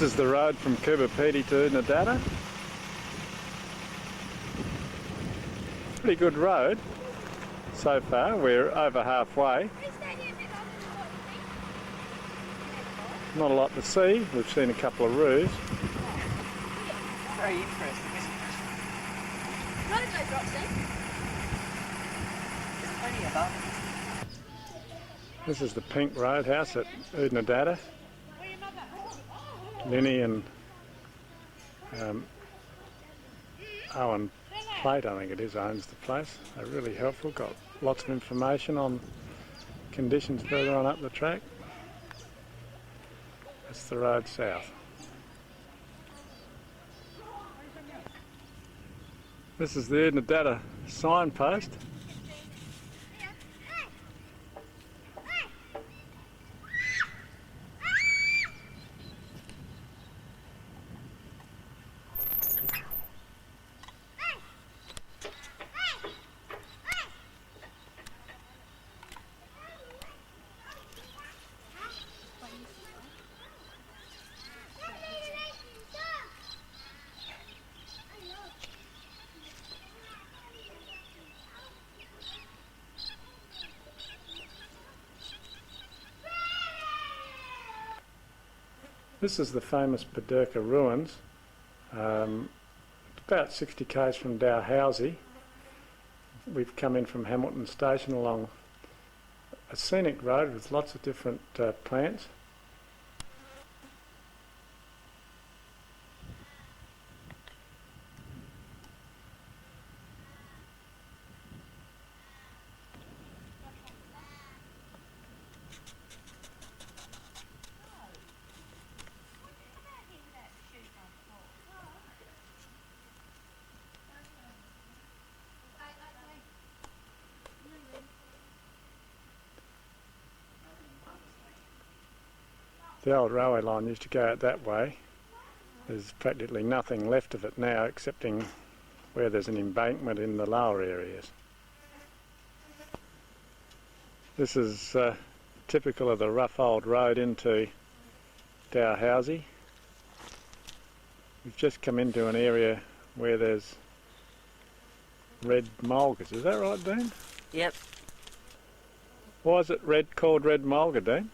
This is the road from Kubapiti to Nadata. Pretty good road so far. We're over halfway. Not a lot to see. We've seen a couple of roofs. Very interesting, isn't it? Road no drops in. There's plenty above. This is the pink roadhouse at Udnadatta. Linny and Owen Plate, I think it is, owns the place. They're really helpful, got lots of information on conditions further on up the track. That's the road south. This is the Udnadatta signpost. This is the famous Padurka ruins, about 60 k's from Dalhousie. We've come in from Hamilton Station along a scenic road with lots of different plants. The old railway line used to go out that way. There's practically nothing left of it now, excepting where there's an embankment in the lower areas. This is typical of the rough old road into Dalhousie. We've just come into an area where there's red mulgas. Is that right, Dean? Yep. Why is it called red mulga, Dean?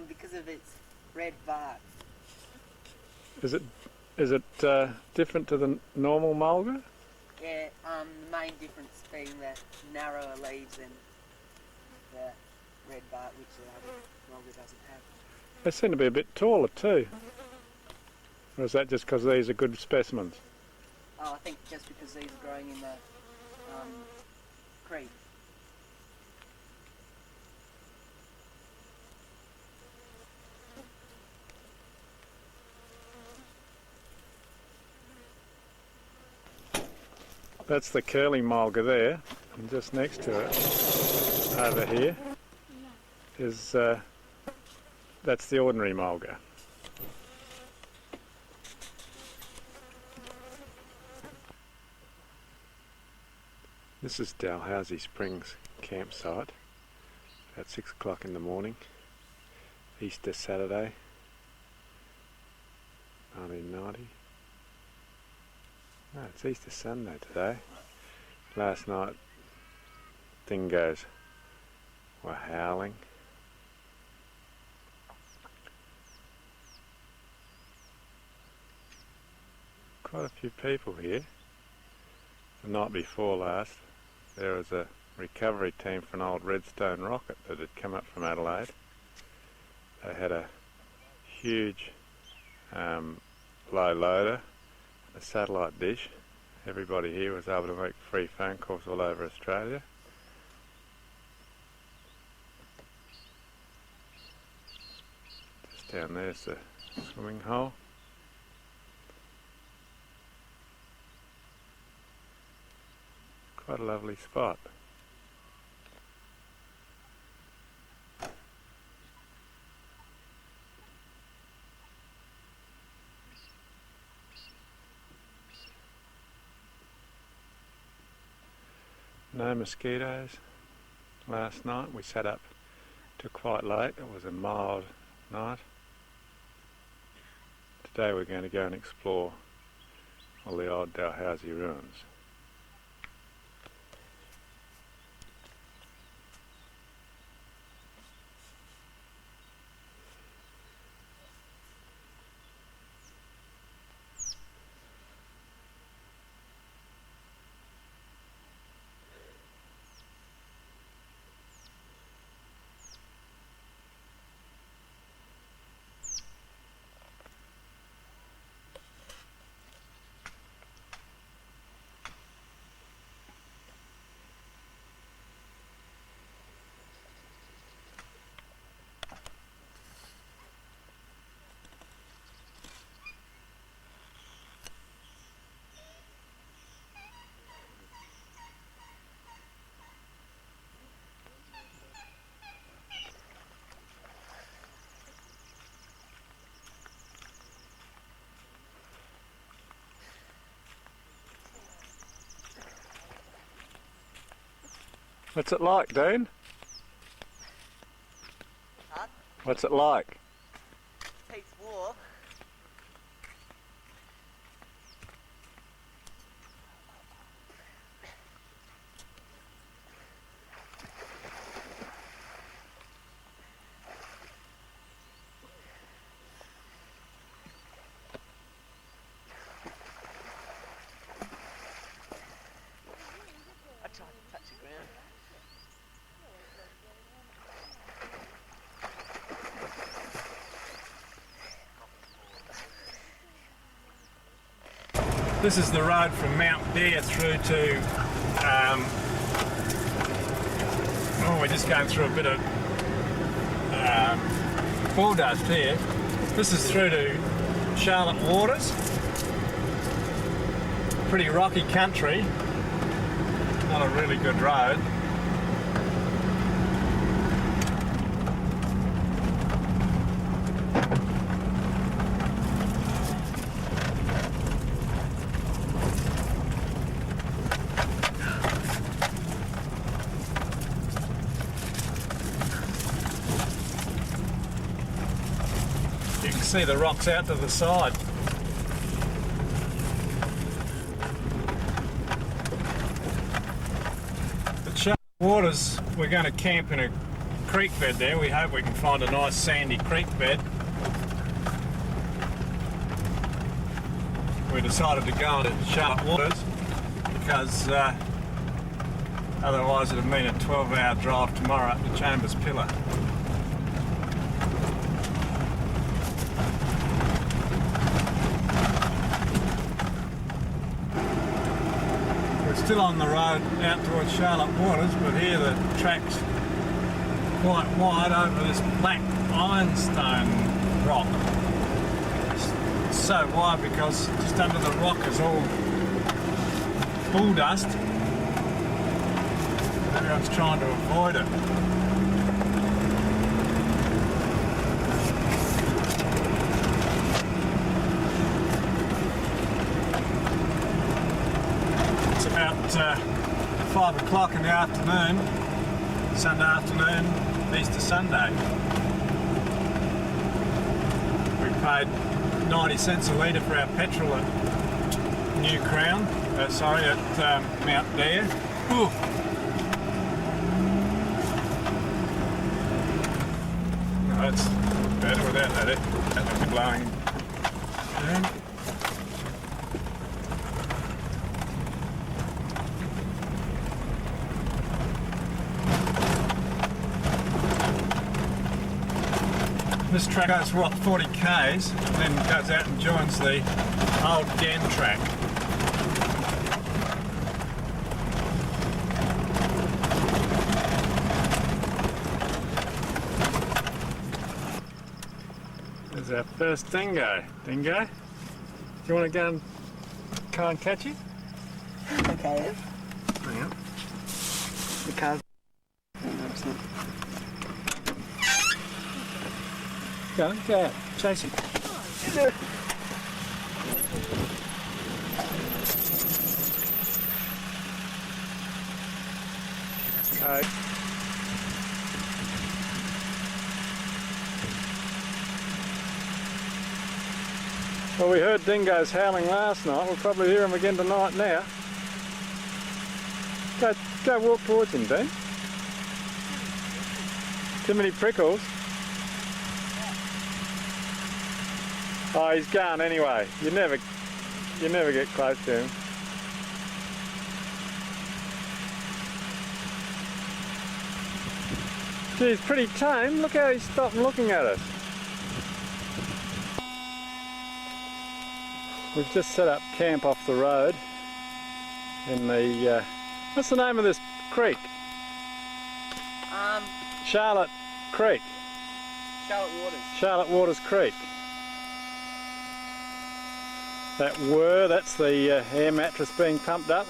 Because of its red bark. Is it different to the normal mulga? Yeah, the main difference being the narrower leaves and the red bark, which the other mulga doesn't have. They seem to be a bit taller too. Or is that just because these are good specimens? Oh, I think just because these are growing in the creek. That's the curly mulga there, and just next to it, over here, is that's the ordinary mulga. This is Dalhousie Springs campsite at 6 o'clock in the morning, Easter Saturday, 1990. No, it's Easter Sunday today. Last night, dingoes were howling. Quite a few people here. The night before last, there was a recovery team for an old Redstone rocket that had come up from Adelaide. They had a huge low loader, a satellite dish. Everybody here was able to make free phone calls all over Australia. Just down there's the swimming hole. Quite a lovely spot. No mosquitoes last night. We sat up till quite late. It was a mild night. Today we're going to go and explore all the old Dalhousie ruins. What's it like, Dean? Huh? What's it like? Takes war. I tried to touch the ground. This is the road from Mount Dare through to, we're just going through a bit of bull dust here. This is through to Charlotte Waters. Pretty rocky country, not a really good road. You can see the rocks out to the side. At Charlotte Waters, we're going to camp in a creek bed there. We hope we can find a nice sandy creek bed. We decided to go into Charlotte Waters because otherwise it would mean a 12-hour drive tomorrow up to Chambers Pillar. Still on the road out towards Charlotte Waters, but here the track's quite wide over this black ironstone rock. It's so wide because just under the rock is all bull dust. Everyone's trying to avoid it. About 5 o'clock in the afternoon, Sunday afternoon, Easter Sunday. We paid 90 cents a litre for our petrol at New Crown, at Mount Dare. Ooh. No, that's better without that blowing down. This track goes, 40 k's, and then goes out and joins the old Gan track. There's our first dingo. Dingo, do you want to go and try and catch it? Okay. Hang on. The car's... Go out, chase him. Okay. Well, we heard dingoes howling last night. We'll probably hear them again tonight now. Go walk towards him, Dean. Too many prickles. Oh, he's gone anyway. You never get close to him. Geez, pretty tame. Look how he's stopping looking at us. We've just set up camp off the road in the, what's the name of this creek? Charlotte Creek. Charlotte Waters. Charlotte Waters Creek. That's the air mattress being pumped up.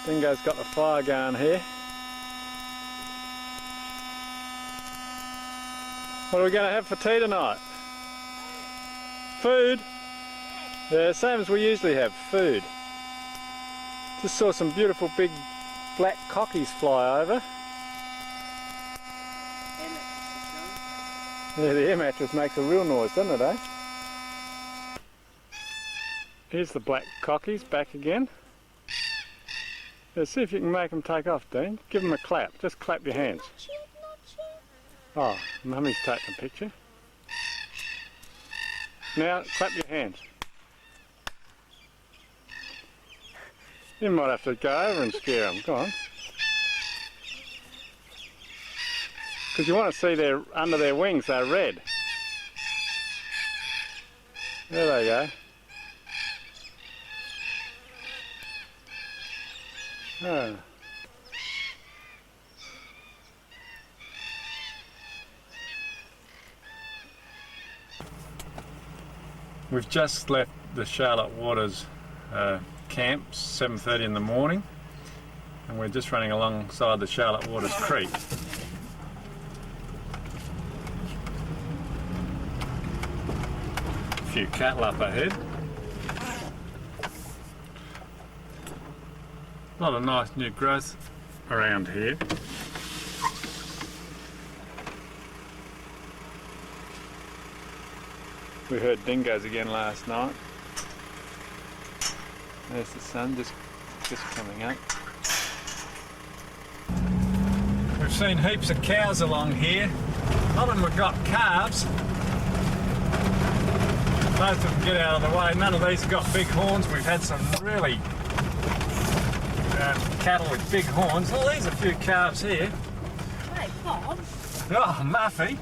Dingo's got the fire going here. What are we going to have for tea tonight? Food? Yeah, same as we usually have, food. Just saw some beautiful big black cockies fly over. Yeah, the air mattress makes a real noise, doesn't it, eh? Here's the black cockies back again. Yeah, see if you can make them take off, Dean. Give them a clap. Just clap your hands. Oh, Mummy's taking a picture. Now, clap your hands. You might have to go over and scare them. Go on. Because you want to see under their wings, they're red. There they go. Oh. We've just left the Charlotte Waters camp, 7:30 in the morning, and we're just running alongside the Charlotte Waters Creek. A few cattle up ahead. A lot of nice new growth around here. We heard dingoes again last night. There's the sun just coming up. We've seen heaps of cows along here. A lot of them have got calves. Most of them get out of the way. None of these have got big horns. We've had some really cattle with big horns. Oh, there's a few calves here. Hey, Bob. Oh, Muffy.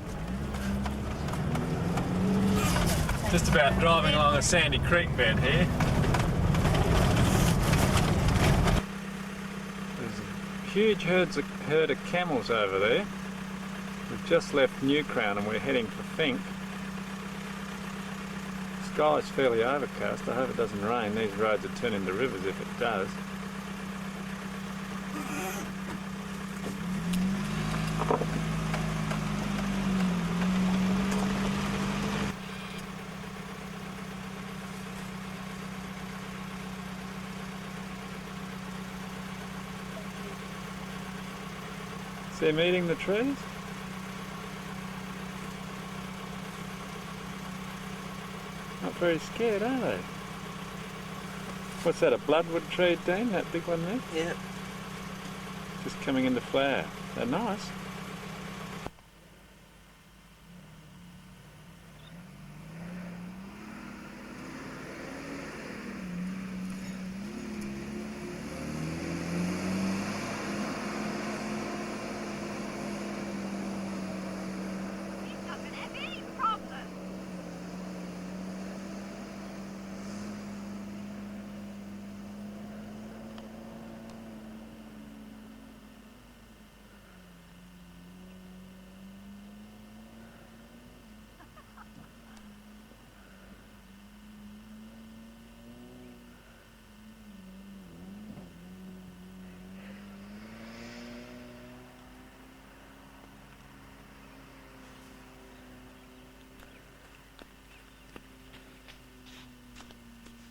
Just about driving along a sandy creek bed here. There's a huge herd of camels over there. We've just left New Crown and we're heading for Fink. The sky's fairly overcast. I hope it doesn't rain. These roads will turn into rivers if it does. See them eating the trees? Not very scared, are they? What's that, a bloodwood tree, Dean? That big one there? Yeah. Just coming into flower. They're nice.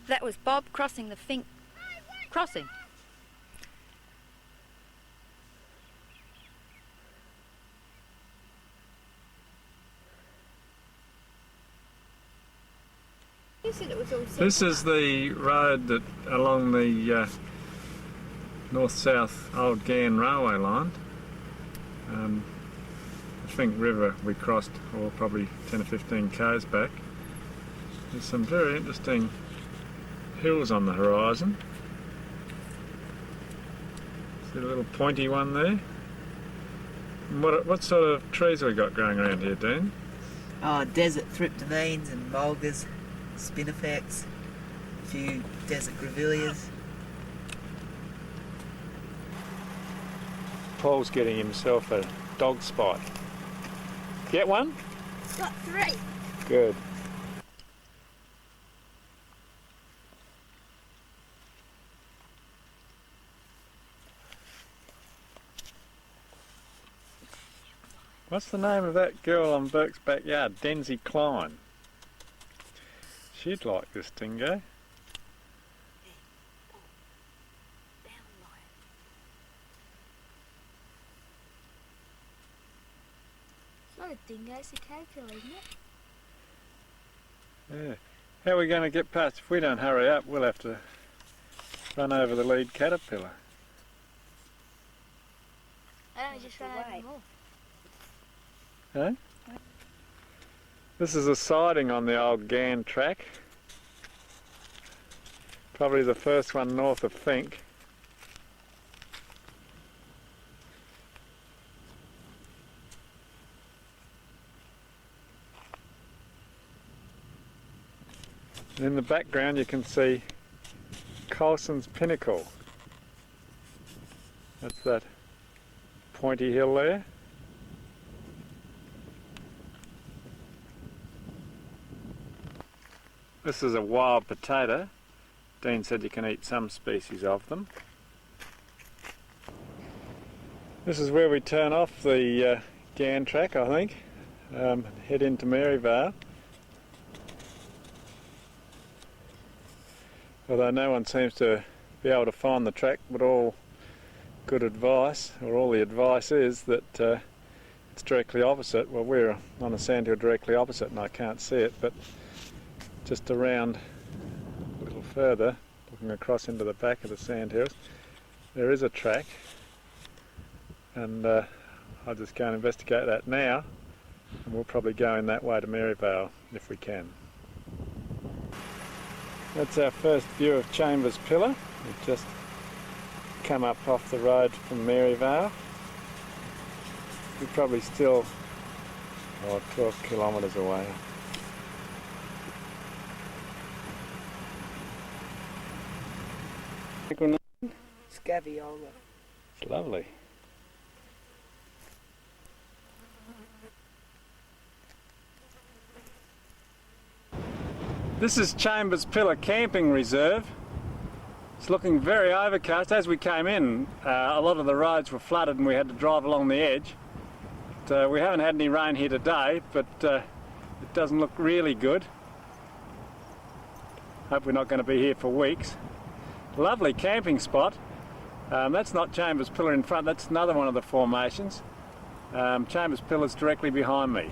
That was Bob crossing the Fink crossing. You said it was all set This up. is the road that along the north-south Old Gann railway line. The Fink River we crossed, or probably 10 or 15 k's back. There's some very interesting hills on the horizon. See a little pointy one there? And what sort of trees have we got growing around here, Dean? Oh, desert thryptomines and mulgas, spinifex, a few desert grevilleas. Paul's getting himself a dog spot. Get one? Got 3. Good. What's the name of that girl on Burke's backyard? Denzie Klein. She'd like this dingo. It's not a dingo, it's a caterpillar, isn't it? Yeah. How are we going to get past? If we don't hurry up, we'll have to run over the lead caterpillar. I just ran over them all. Huh? This is a siding on the old Gann track. Probably the first one north of Fink. And in the background you can see Colson's Pinnacle. That's that pointy hill there. This is a wild potato. Dean said you can eat some species of them. This is where we turn off the Gann track, I think. Head into Maryvale. Although no one seems to be able to find the track, but all good advice, or all the advice is that it's directly opposite. Well, we're on a sandhill directly opposite and I can't see it, but just around a little further, looking across into the back of the sandhills, there is a track, and I'll just go and investigate that now, and we'll probably go in that way to Maryvale if we can. That's our first view of Chambers Pillar. We've just come up off the road from Maryvale. We're probably still 12 kilometres away. Scaviola. It's lovely. This is Chambers Pillar Camping Reserve. It's looking very overcast. As we came in, a lot of the roads were flooded and we had to drive along the edge. But, we haven't had any rain here today, but it doesn't look really good. Hope we're not going to be here for weeks. Lovely camping spot. That's not Chambers Pillar in front, that's another one of the formations. Chambers Pillar's directly behind me.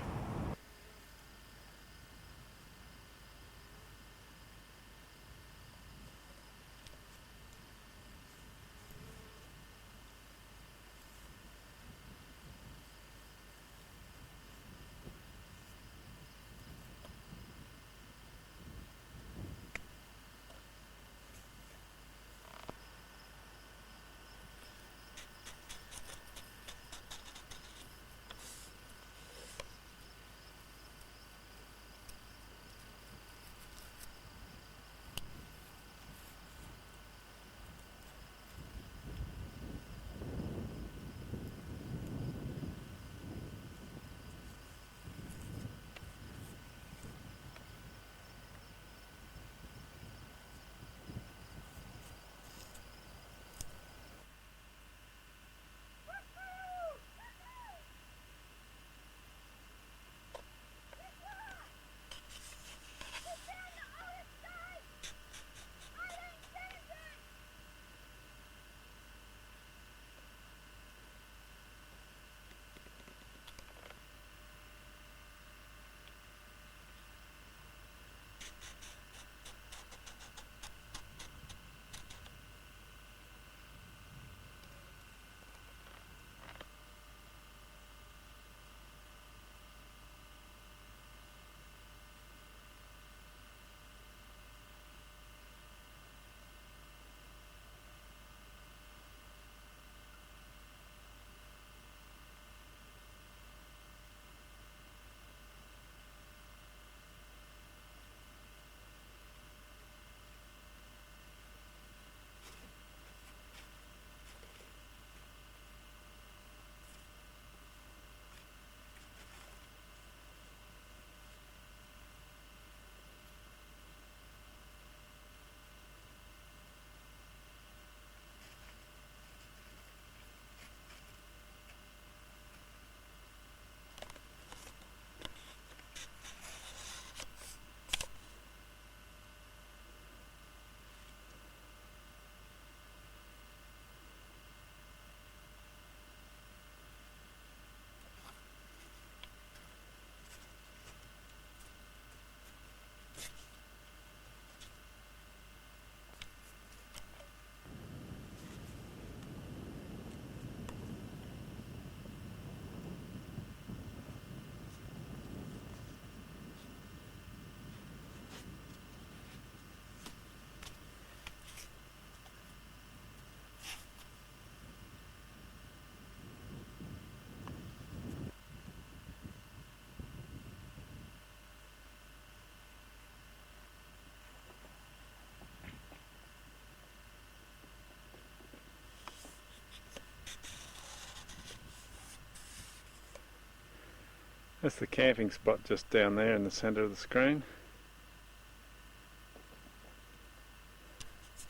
That's the camping spot just down there in the centre of the screen.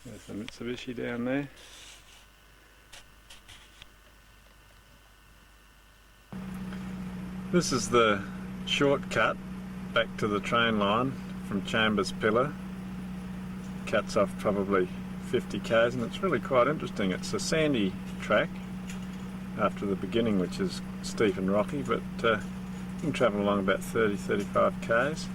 There's the Mitsubishi down there. This is the shortcut back to the train line from Chambers Pillar. Cuts off probably 50 k's, and it's really quite interesting. It's a sandy track after the beginning, which is steep and rocky, but you can travel along about 30-35 k's.